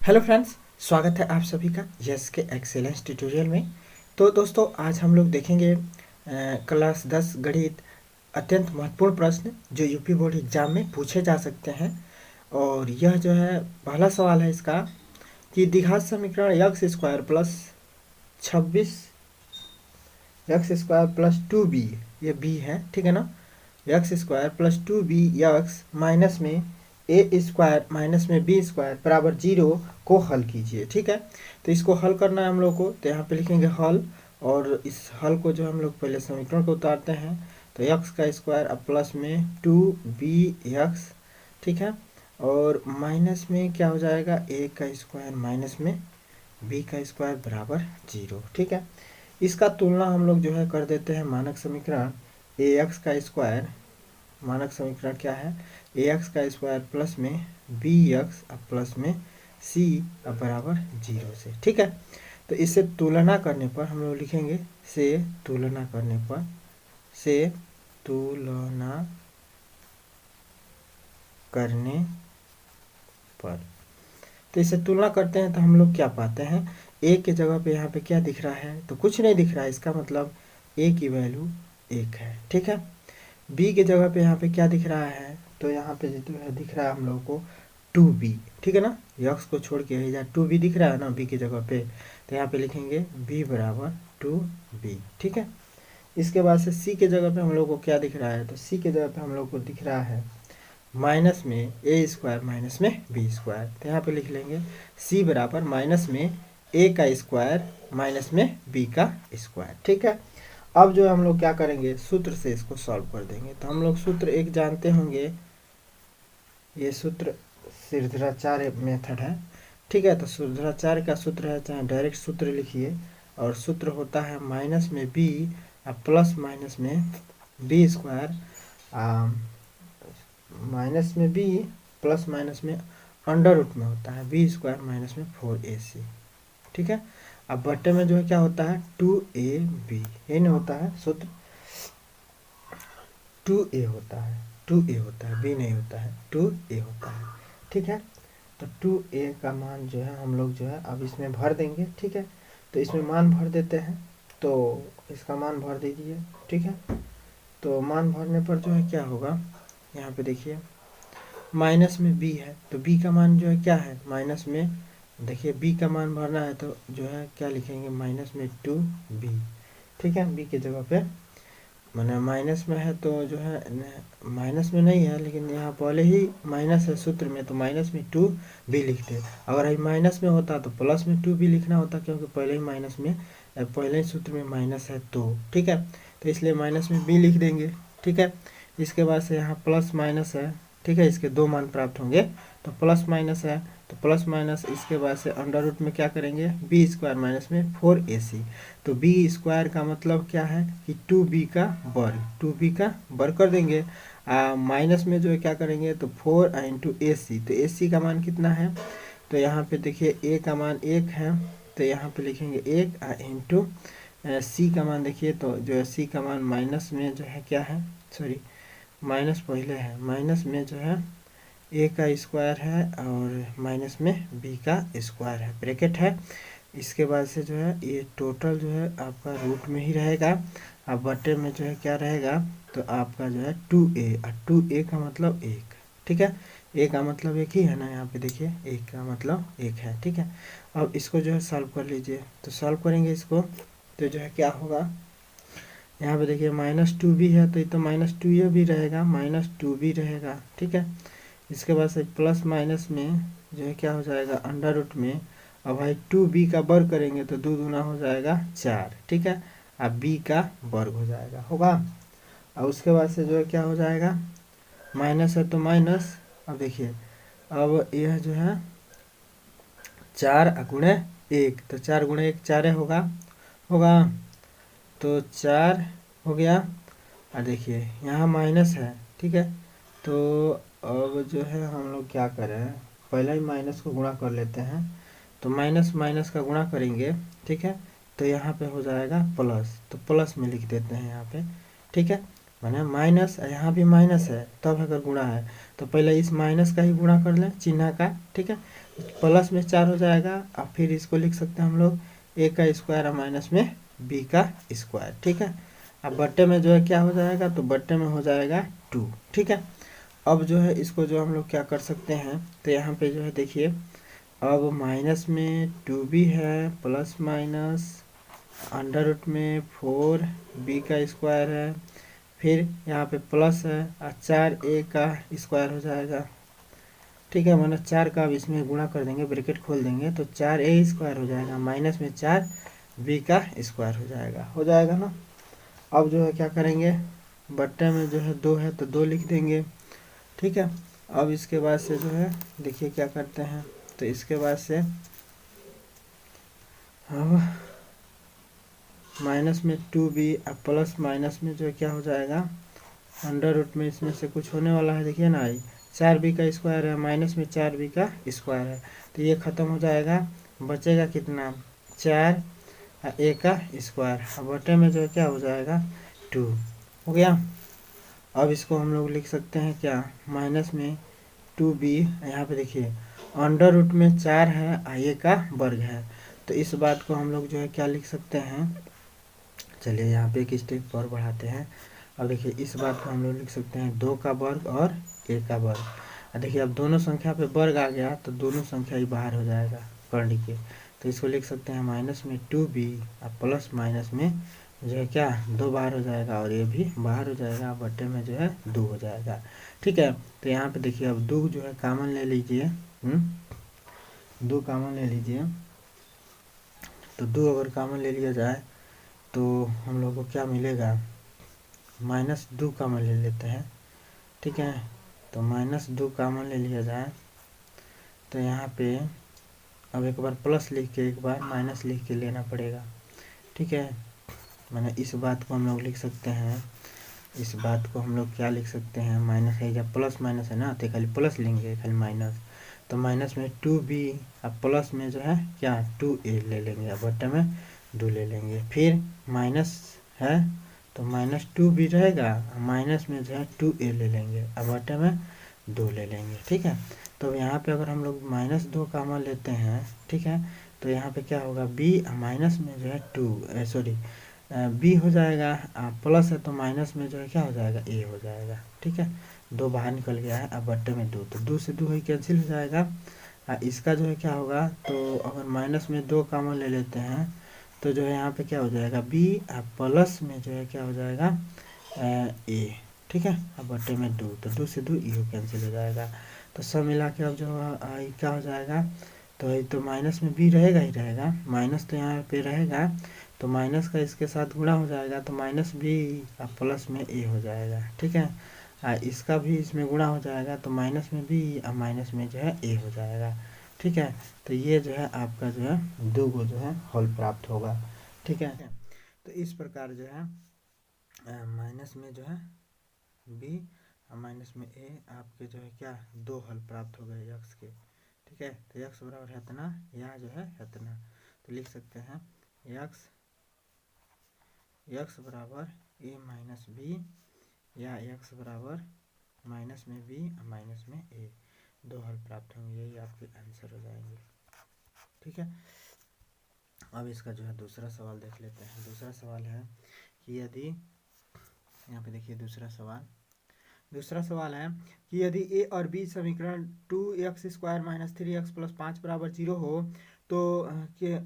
Hello friends, स्वागत है आप सभी का यस के एक्सेलेंस ट्यूटोरियल में। तो दोस्तों, आज हम लोग देखेंगे क्लास 10 गणित अत्यंत महत्वपूर्ण प्रश्न जो यूपी बोर्ड एग्जाम में पूछे जा सकते हैं। और यह जो है पहला सवाल है इसका कि द्विघात समीकरण x square plus 26 x square plus 2b, ये b है, ठीक है ना। X square plus 2b x minus में ए स्क्वायर माइनस में बी स्क्वायर बराबर 0 को हल कीजिए, ठीक है। तो इसको हल करना है हम लोग को, तो यहाँ पे लिखेंगे हल। और इस हल को जो हम लोग पहले समीकरण को उतारते हैं, तो एक्स का स्क्वायर अब प्लस में 2b एक्स, ठीक है। और माइनस में क्या हो जाएगा, ए का स्क्वायर माइनस में बी का स्क्वायर बराबर 0, ठीक है। इसका तुलना हम लोग जो है कर देते हैं मानक समीकरण ए एक्स का स्क्वायर। मानक समीकरण क्या है, ए एक्स का स्क्वायर प्लस में बी एक्स अब प्लस में सी अब बराबर 0 से, ठीक है। तो इससे तुलना करने पर हम लोग लिखेंगे से तुलना करने पर, से तुलना करने पर, तो इससे तुलना करते हैं तो हम लोग क्या पाते हैं, ए के जगह पे यहाँ पे क्या दिख रहा है, तो कुछ नहीं दिख रहा है। इसका मतलब ए की वैल्यू 1 है, ठीक है। बी के जगह पे यहाँ पे क्या दिख रहा है, तो यहाँ पे जो है दिख रहा है हम लोग को 2b, ठीक है ना। यक्स को छोड़ के यहाँ 2b दिख रहा है ना बी की जगह पे, तो यहाँ पे लिखेंगे b बराबर 2b, ठीक है। इसके बाद से सी के जगह पे हम लोग को क्या दिख रहा है, तो सी के जगह पे हम लोग को दिख रहा है माइनस में ए स्क्वायर माइनस में बी स्क्वायर, तो यहाँ पे लिख लेंगे सी बराबर माइनस में ए का स्क्वायर माइनस में बी का स्क्वायर, ठीक है। अब जो हम लोग क्या करेंगे, सूत्र से इसको सॉल्व कर देंगे। तो हम लोग सूत्र एक जानते होंगे, ये सूत्र सिरधराचार्य मेथड है, ठीक है। तो सिरधराचार्य का सूत्र है, चाहे डायरेक्ट सूत्र लिखिए, और सूत्र होता है माइनस में बी प्लस माइनस में बी स्क्वायर माइनस में बी प्लस माइनस में अंडर रूट में होता है बी स्क्वायर माइनस में 4ac, ठीक है। अब बट्टे में जो है क्या होता है 2ab, ये नहीं होता है सूत्र, 2a होता है, 2a होता है, b नहीं होता है, 2a होता है, ठीक है। तो 2a का मान जो है हम लोग जो है अब इसमें भर देंगे, ठीक है। तो इसमें मान भर देते हैं, तो इसका मान भर दीजिए, ठीक है। तो मान भरने पर जो है क्या होगा, यहाँ पे देखिए माइनस में b है, तो b का मान जो है क्या है माइनस में, देखिए b का मान भरना है तो जो है क्या लिखेंगे माइनस में 2b, ठीक है। b की जगह पे मैंने माइनस में है तो जो है माइनस में नहीं है, लेकिन यहाँ पहले ही माइनस है सूत्र में, तो माइनस में 2b लिखते। अगर ये माइनस में होता तो प्लस में 2b लिखना होता, क्योंकि पहले ही माइनस में पहले ही सूत्र में माइनस है, तो ठीक है। तो इसलिए माइनस में b लिख देंगे, ठीक है। इसके बाद से यहाँ प्लस माइनस है, ठीक है, इसके दो मान प्राप्त होंगे, तो प्लस माइनस है, तो प्लस माइनस इसके बाद से अंडर रूट में क्या करेंगे बी स्क्वायर माइनस में 4ac। तो बी स्क्वायर का मतलब क्या है कि 2b का वर्ग, 2b का वर्ग कर देंगे, माइनस में जो है क्या करेंगे तो 4 इंटू ac, तो ac का मान कितना है, तो यहाँ पे देखिए a का मान 1 है, तो यहाँ पे लिखेंगे 1 इंटू c का मान, देखिए तो जो है c का मान माइनस में जो है क्या है, सॉरी माइनस पहले है, माइनस में जो है a का स्क्वायर है और माइनस में b का स्क्वायर है, ब्रैकेट है। इसके बाद से जो है ये टोटल जो है आपका रूट में ही रहेगा, अब बटे में जो है क्या रहेगा, तो आपका जो है 2a, और 2a का मतलब 1, ठीक है। a का मतलब 1 ही है ना, यहाँ पे देखिए 1 का मतलब 1 है, ठीक है। अब इसको जो है सॉल्व कर लीजिए, तो सॉल्व करेंगे इसको, तो जो है क्या होगा, यहाँ पे देखिए माइनस 2b है, तो ये तो माइनस 2a भी रहेगा, माइनस 2b रहेगा, ठीक है। इसके बाद से प्लस माइनस में जो है क्या हो जाएगा अंडर रूट में, अब भाई 2b का वर्ग करेंगे तो 2 दूना हो जाएगा 4, ठीक है। अब b का वर्ग हो जाएगा, होगा। और उसके बाद से जो है क्या हो जाएगा, माइनस है तो माइनस, अब देखिए अब यह जो है 4 गुणे 1, तो 4 गुणे 1 4 होगा, होगा, तो 4 हो गया। और देखिए यहाँ माइनस है, ठीक है। तो अब जो है हम लोग क्या करें, पहले ही माइनस को गुणा कर लेते हैं, तो माइनस माइनस का गुणा करेंगे, ठीक है। तो यहाँ पे हो जाएगा प्लस, तो प्लस में लिख देते हैं यहाँ पे, ठीक है। माने माइनस, यहाँ भी माइनस है, तब अगर गुणा है तो पहले इस माइनस का ही गुणा कर लें चिन्ह का, ठीक है। प्लस में 4 हो जाएगा और फिर इसको लिख सकते हैं हम लोग ए का स्क्वायर और माइनस में बी का स्क्वायर, ठीक है। अब बट्टे में जो है क्या हो जाएगा, तो बट्टे में हो जाएगा 2, ठीक है। अब जो है इसको जो हम लोग क्या कर सकते हैं, तो यहाँ पे जो है देखिए, अब माइनस में 2b है प्लस माइनस अंडर रूट में 4b का स्क्वायर है, फिर यहाँ पे प्लस है और 4a का स्क्वायर हो जाएगा, ठीक है। माना 4 का अब इसमें गुणा कर देंगे, ब्रैकेट खोल देंगे तो 4a स्क्वायर हो जाएगा, माइनस में 4b का स्क्वायर हो जाएगा ना। अब जो है क्या करेंगे, बट्टे में जो है 2 है तो 2 लिख देंगे, ठीक है। अब इसके बाद से जो है देखिए क्या करते हैं, तो इसके बाद से अब माइनस में 2b अब प्लस माइनस में जो है क्या हो जाएगा, अंडर रूट में इसमें से कुछ होने वाला है, देखिए ना, 4b का स्क्वायर है माइनस में 4b का स्क्वायर है, तो ये ख़त्म हो जाएगा, बचेगा कितना, 4 a का स्क्वायर, अब बटे में जो है क्या हो जाएगा 2 हो गया। अब इसको हम लोग लिख सकते हैं क्या, माइनस में 2b, यहाँ पे देखिए अंडर रूट में 4 है a का वर्ग है, तो इस बात को हम लोग जो है क्या लिख सकते हैं, चलिए यहाँ पे एक स्टेप और बढ़ाते हैं। अब देखिए इस बात को हम लोग लिख सकते हैं 2 का वर्ग और a का वर्ग। देखिए अब दोनों संख्या पे वर्ग आ गया तो दोनों संख्या ही बाहर हो जाएगा कर्ण के, तो इसको लिख सकते हैं माइनस में 2b और प्लस माइनस में जो है क्या 2 बाहर हो जाएगा और ये भी बाहर हो जाएगा, बट्टे में जो है 2 हो जाएगा, ठीक है। तो यहाँ पे देखिए अब 2 जो है कॉमन ले लीजिए, 2 कॉमन ले लीजिए, तो 2 अगर कॉमन ले लिया जाए तो हम लोग को क्या मिलेगा, माइनस 2 कॉमन ले लेते हैं, ठीक है। तो माइनस 2 कॉमन ले लिया जाए तो यहाँ पे अब एक बार प्लस लिख के एक बार माइनस लिख के लेना पड़ेगा, ठीक है। मैंने इस बात को हम लोग लिख सकते हैं, इस बात को हम लोग क्या लिख सकते हैं, माइनस है जब प्लस माइनस है ना तो खाली प्लस लेंगे, खाली माइनस, तो माइनस में 2b अब प्लस में जो है क्या 2a ले लेंगे, अब बट्टे में 2 ले लेंगे, फिर माइनस है तो माइनस 2b रहेगा, माइनस में जो है 2a ले लेंगे, अब बट्टे में 2 ले लेंगे, ठीक है। तो यहाँ पे अगर हम लोग माइनस 2 कॉमन लेते हैं, ठीक है, तो यहाँ पे क्या होगा b माइनस में जो है 2 सॉरी बी हो जाएगा, प्लस है तो माइनस में जो है क्या हो जाएगा ए हो जाएगा, ठीक है। 2 बाहर निकल गया है, अब बट्टे में 2, तो 2 से 2 ही कैंसिल हो जाएगा, इसका जो है क्या होगा, तो अगर माइनस में 2 कॉमन ले लेते हैं तो जो है यहाँ पे क्या हो जाएगा बी प्लस में जो है क्या हो जाएगा ए, ठीक है। अब बट्टे में 2, तो 2 से 2 ई कैंसिल हो जाएगा, तो सब मिला के अब जो क्या हो जाएगा, तो ये तो माइनस में बी रहेगा ही रहेगा, माइनस तो यहाँ पे रहेगा, तो माइनस का इसके साथ गुणा हो जाएगा तो माइनस बी और प्लस में ए हो जाएगा, ठीक है। इसका भी इसमें गुणा हो जाएगा तो माइनस में बी और माइनस में जो है ए हो जाएगा, ठीक है। तो ये जो है आपका जो है 2 को जो है हल प्राप्त होगा, ठीक है। तो इस प्रकार जो है माइनस में जो है बी और माइनस में ए आपके जो है क्या 2 हल प्राप्त हो गए यक्स के, ठीक है। तो यक्स बराबर है इतना, यहाँ जो है इतना, तो लिख सकते हैं यक्स बराबर ए माइनस बी या यक्स बराबर माइनस में बी और माइनस में ए, 2 हल प्राप्त होंगे, यही आपके आंसर हो जाएंगे, ठीक है। अब इसका जो है दूसरा सवाल देख लेते हैं। दूसरा सवाल है कि यदि यहाँ पे देखिए दूसरा सवाल है कि यदि ए और बी समीकरण 2x² माइनस 3x प्लस 5 बराबर 0 हो तो के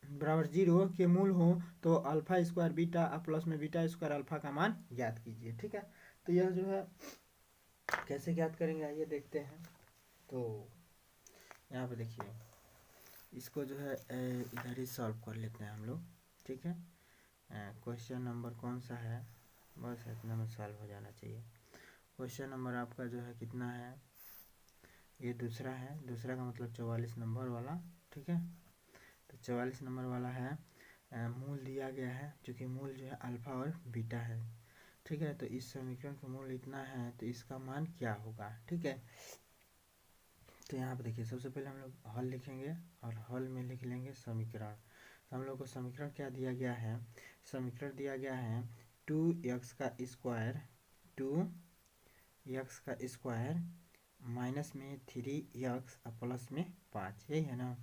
बराबर 0 के मूल हो तो अल्फा स्क्वायर बीटा प्लस में बीटा स्क्वायर अल्फा का मान ज्ञात कीजिए, ठीक है। तो यह जो है कैसे ज्ञात करेंगे आइए देखते हैं। तो यहाँ पे देखिए इसको जो है इधर ही सॉल्व कर लेते हैं हम लोग, ठीक है। क्वेश्चन नंबर कौन सा है, बस इतना में सॉल्व हो जाना चाहिए। क्वेश्चन नंबर आपका जो है कितना है, ये दूसरा है, दूसरा का मतलब 44 नंबर वाला, ठीक है। तो 44 नंबर वाला है, मूल दिया गया है, चूँकि मूल जो है अल्फा और बीटा है, ठीक है। तो इस समीकरण का मूल इतना है तो इसका मान क्या होगा, ठीक है। तो यहाँ पे देखिए सबसे पहले हम लोग हल लिखेंगे और हल में लिख लेंगे समीकरण। तो हम लोग को समीकरण क्या दिया गया है, समीकरण दिया गया है 2x² माइनस में 3x और प्लस में 5, यही है ना।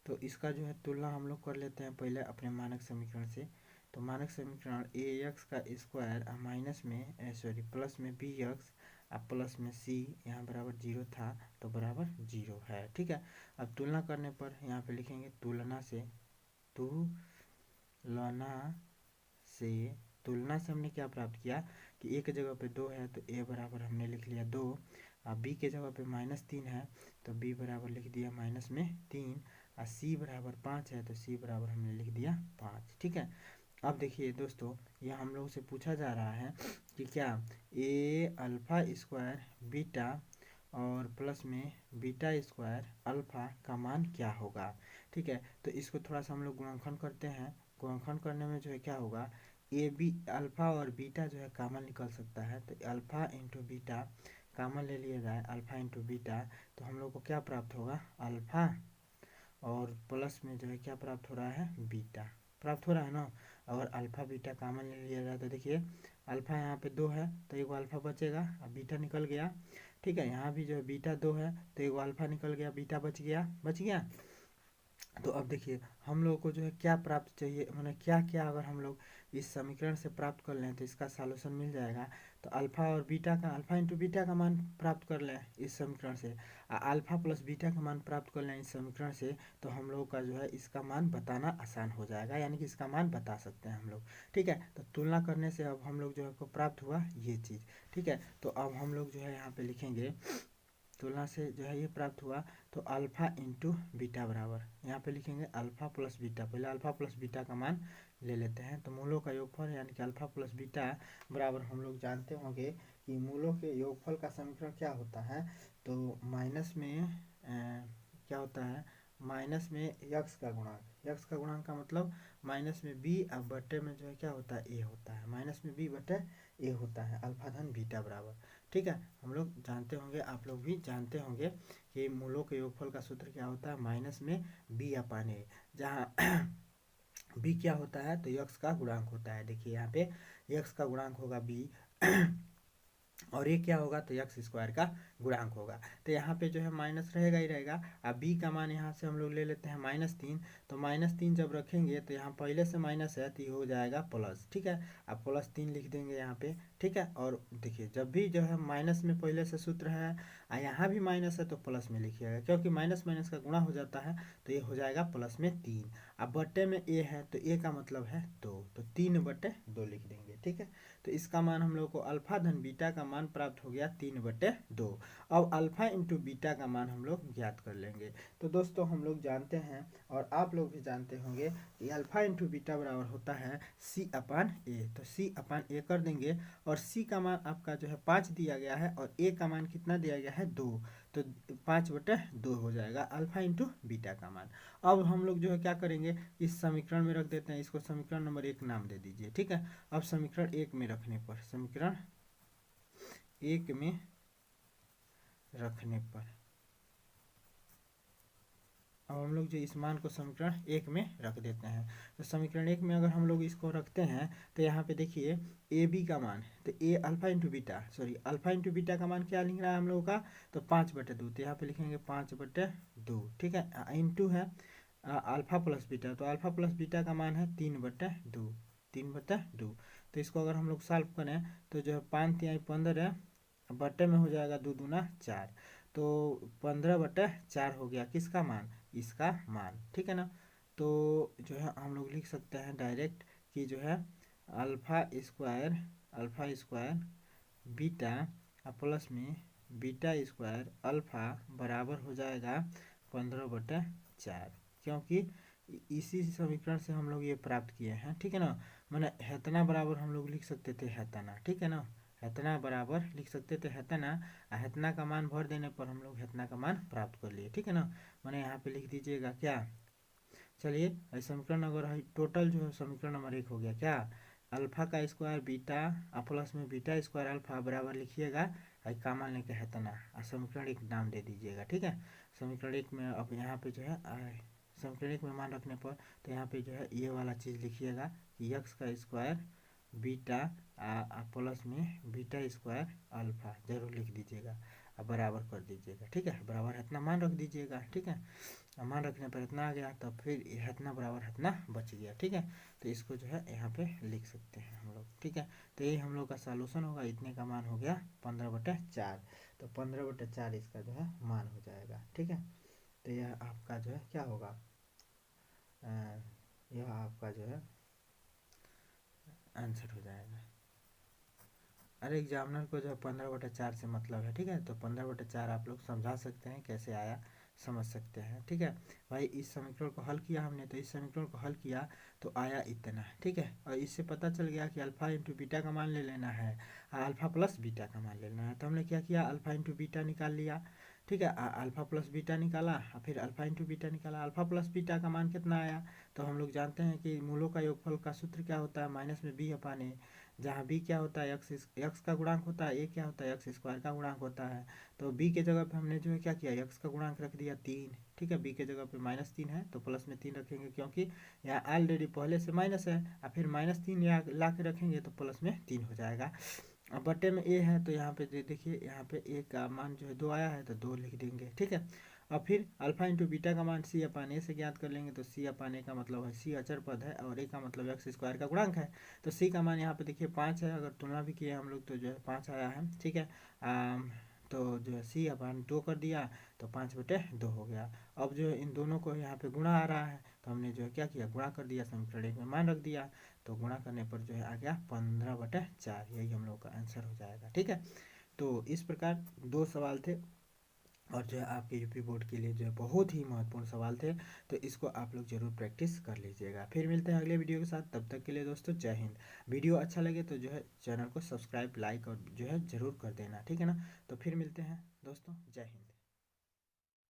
तो इसका जो है तुलना हम लोग कर लेते हैं पहले अपने मानक समीकरण से। तो मानक समीकरण ax का स्क्वायर माइनस में प्लस में bx और प्लस में c यहाँ बराबर 0 था तो बराबर 0 है, ठीक है। अब तुलना करने पर यहाँ पे लिखेंगे तुलना से तुलना से हमने क्या प्राप्त किया कि एक जगह पे 2 है तो a बराबर हमने लिख लिया 2, और b के जगह पे -3 है तो b बराबर लिख दिया माइनस में 3, और c बराबर 5 है तो c बराबर हमने लिख दिया 5, ठीक है। अब देखिए दोस्तों, यह हम लोग से पूछा जा रहा है कि क्या a अल्फा स्क्वायर बीटा और प्लस में बीटा स्क्वायर अल्फा का मान क्या होगा, ठीक है। तो इसको थोड़ा सा हम लोग गुणनखंड करते हैं। गुणनखंड करने में जो है क्या होगा, ए बी अल्फा और बीटा जो है कॉमन निकल सकता है, तो अल्फा इंटू बीटा कॉमन ले लिया जाए, अल्फा इंटू बीटा, तो हम लोग को क्या प्राप्त होगा, अल्फा और प्लस में जो है क्या प्राप्त हो रहा है, बीटा प्राप्त हो रहा है ना। और अल्फा बीटा कॉमन ले लिया जाए तो देखिए अल्फा यहाँ पे 2 है तो एक अल्फा बचेगा और बीटा निकल गया, ठीक है। यहाँ भी जो है बीटा 2 है तो एक अल्फा निकल गया, बीटा बच गया। तो अब देखिए हम लोगों को जो है क्या प्राप्त चाहिए, मैंने क्या क्या अगर हम लोग इस समीकरण से प्राप्त कर लें तो इसका सॉल्यूशन मिल जाएगा। तो अल्फा और बीटा का, अल्फा इंटू बीटा का मान प्राप्त कर लें इस समीकरण से, अल्फा प्लस बीटा का मान प्राप्त कर लें इस समीकरण से, तो हम लोग का जो है इसका मान बताना आसान हो जाएगा, यानी कि इसका मान बता सकते हैं हम लोग, ठीक है। तो तुलना करने से अब हम लोग जो है को प्राप्त हुआ ये चीज़, ठीक है। तो अब हम लोग जो है यहाँ पे लिखेंगे तुलना से जो है ये प्राप्त हुआ, तो अल्फा इंटू बीटा बराबर यहाँ पे लिखेंगे अल्फा प्लस बीटा, पहले अल्फा प्लस बीटा का मान ले लेते हैं। तो मूलों का योगफल यानी कि अल्फा प्लस बीटा बराबर, हम लोग जानते होंगे कि मूलों के योगफल का समीकरण क्या होता है, तो माइनस में क्या होता है, माइनस में यक्स का गुणांक, यक्स का गुणांक का मतलब माइनस में बी अब बट्टे में जो है क्या होता है, ए होता है, माइनस में बी बट्टे ए होता है, अल्फा धन बीटा बराबर, ठीक है। हम लोग जानते होंगे, आप लोग भी जानते होंगे कि मूलों के योगफल का सूत्र क्या होता है, माइनस में बी अपान ए, जहाँ बी क्या होता है तो यक्स का गुणांक होता है। देखिए यहाँ पे यक्स का गुणांक होगा बी और ये क्या होगा तो एक्स स्क्वायर का गुणांक होगा। तो यहाँ पे जो है माइनस रहेगा ही रहेगा। अब बी का मान यहाँ से हम लोग ले लेते हैं -3, तो -3 जब रखेंगे तो यहाँ पहले से माइनस है तो ये हो जाएगा प्लस, ठीक है। अब +3 लिख देंगे यहाँ पे, ठीक है। और देखिए जब भी जो है माइनस में पहले से सूत्र है और यहाँ भी माइनस है तो प्लस में लिखिएगा, क्योंकि माइनस माइनस का गुणा हो जाता है तो ये हो जाएगा प्लस में 3। अब बट्टे में ए है तो ए का मतलब है 2, तो 3/2 लिख देंगे, ठीक है। तो इसका मान हम लोग को अल्फा धन बीटा का मान प्राप्त हो गया 3/2। अब अल्फा इंटू बीटा का मान हम लोग ज्ञात कर लेंगे। तो दोस्तों हम लोग जानते हैं और आप लोग भी जानते होंगे कि अल्फा इंटू बीटा बराबर होता है C/A। तो C/A कर देंगे और C का मान आपका जो है 5 दिया गया है और A का मान कितना दिया गया है 2, तो 5/2 हो जाएगा अल्फा इंटू बीटा का मान। अब हम लोग जो है क्या करेंगे, इस समीकरण में रख देते हैं, इसको समीकरण नंबर 1 नाम दे दीजिए, ठीक है। अब समीकरण 1 में रखने पर, समीकरण 1 में रखने पर अब हम लोग जो इस मान को समीकरण 1 में रख देते हैं। तो समीकरण 1 में अगर हम लोग इसको रखते हैं तो यहाँ पे देखिए ए बी का मान, तो A alpha into beta, alpha into beta का मान क्या लिख रहा है हम लोगों का, तो 5/2, तो यहाँ पे लिखेंगे 5/2, ठीक है। इंटू है अल्फा प्लस बीटा, तो अल्फा प्लस बीटा का मान है 3/2। तो इसको अगर हम लोग सॉल्व करें तो जो है 5 तिहाई 15 बट्टे में हो जाएगा 2 दूना 4, तो 15/4 हो गया किसका मान, इसका मान, ठीक है ना। तो जो है हम लोग लिख सकते हैं डायरेक्ट कि जो है अल्फा स्क्वायर बीटा प्लस में बीटा स्क्वायर अल्फा बराबर हो जाएगा 15/4, क्योंकि इसी समीकरण से हम लोग ये प्राप्त किए हैं, ठीक है ना। मैंने हेतना बराबर हम लोग लिख सकते थे हेतना, ठीक है ना, हेतना बराबर लिख सकते थे हेतना, हेतना का मान भर देने पर हम लोग हेतना का मान प्राप्त कर लिए, ठीक है ना। मैंने यहाँ पे लिख दीजिएगा क्या, चलिए समीकरण अगर टोटल जो है समीकरण नंबर 1 हो गया क्या, अल्फा का स्क्वायर बीटा प्लस में बीटा स्क्वायर अल्फा बराबर लिखिएगा कामा लेके हेतना, समीकरण 1 नाम दे दीजिएगा, ठीक है। समीकरण 1 में अब यहाँ पे जो है समीकरण 1 में मान रखने पर तो यहाँ पे जो है ये वाला चीज़ लिखिएगा कि एक्स का स्क्वायर बीटा प्लस में बीटा स्क्वायर अल्फा जरूर लिख दीजिएगा। और बराबर कर दीजिएगा। ठीक है, बराबर इतना मान रख दीजिएगा। ठीक है, मान रखने पर इतना आ गया, तब फिर इतना बराबर इतना बच गया। ठीक है, तो इसको जो है यहाँ पे लिख सकते हैं हम लोग। ठीक है, तो यही हम लोग का सॉल्यूशन होगा। इतने का मान हो गया 15/4, तो 15/4 इसका जो है मान हो जाएगा। ठीक है, तो यह आपका जो है क्या होगा, यह आपका जो है आंसर हो जाएगा। अरे एग्जामिनर को जो है 15/4 से मतलब है। ठीक है, तो 15/4 आप लोग समझा सकते हैं, कैसे आया समझ सकते हैं। ठीक है भाई, इस समीकरण को हल किया हमने, तो इस समीकरण को हल किया तो आया इतना। ठीक है, और इससे पता चल गया कि अल्फा इंटू बीटा का मान ले लेना है, अल्फा प्लस बीटा का मान ले लेना है। तो हमने क्या किया, अल्फा इंटू बीटा निकाल लिया। ठीक है, अल्फा प्लस बीटा निकाला, फिर अल्फा इंटू बीटा निकाला। अल्फा प्लस बीटा का मान कितना आया, तो हम लोग जानते हैं कि मूलों का योगफल का सूत्र क्या होता है, माइनस में बी अपान ए, जहाँ बी क्या होता है, एक्स का गुणांक होता है, ए क्या होता है, एक्स स्क्वायर का गुणांक होता है। तो बी के जगह पे हमने जो है क्या किया, एक्स का गुणांक रख दिया 3। ठीक है, बी के जगह पे -3 है तो प्लस में 3 रखेंगे, क्योंकि यहाँ ऑलरेडी पहले से माइनस है, और फिर -3 यहाँ ला के रखेंगे तो प्लस में 3 हो जाएगा। अब बटे में ए है, तो यहाँ पे देखिए, यहाँ पे ए का मान जो है 2 आया है, तो 2 लिख देंगे। ठीक है, और फिर अल्फा इंटू बीटा का मान सी अपान ए से ज्ञात कर लेंगे। तो सी अपान ए का मतलब है, सी अचर पद है और ए का मतलब एक्स स्क्वायर का गुणांक है। तो सी का मान यहाँ पे देखिए 5 है, अगर तुलना भी किए हम लोग तो जो है 5 आया है। ठीक है, तो जो है सी अपान 2 कर दिया, तो 5/2 हो गया। अब जो है इन दोनों को यहाँ पे गुणा आ रहा है, तो हमने जो है क्या किया, गुणा कर दिया, समीकरण 1 में मान रख दिया, तो गुणा करने पर जो है आ गया 15/4। यही हम लोग का आंसर हो जाएगा। ठीक है, तो इस प्रकार 2 सवाल थे, और जो है आपके यूपी बोर्ड के लिए जो है बहुत ही महत्वपूर्ण सवाल थे, तो इसको आप लोग जरूर प्रैक्टिस कर लीजिएगा। फिर मिलते हैं अगले वीडियो के साथ, तब तक के लिए दोस्तों जय हिंद। वीडियो अच्छा लगे तो जो है चैनल को सब्सक्राइब, लाइक और जो है ज़रूर कर देना। ठीक है ना, तो फिर मिलते हैं दोस्तों, जय हिंद।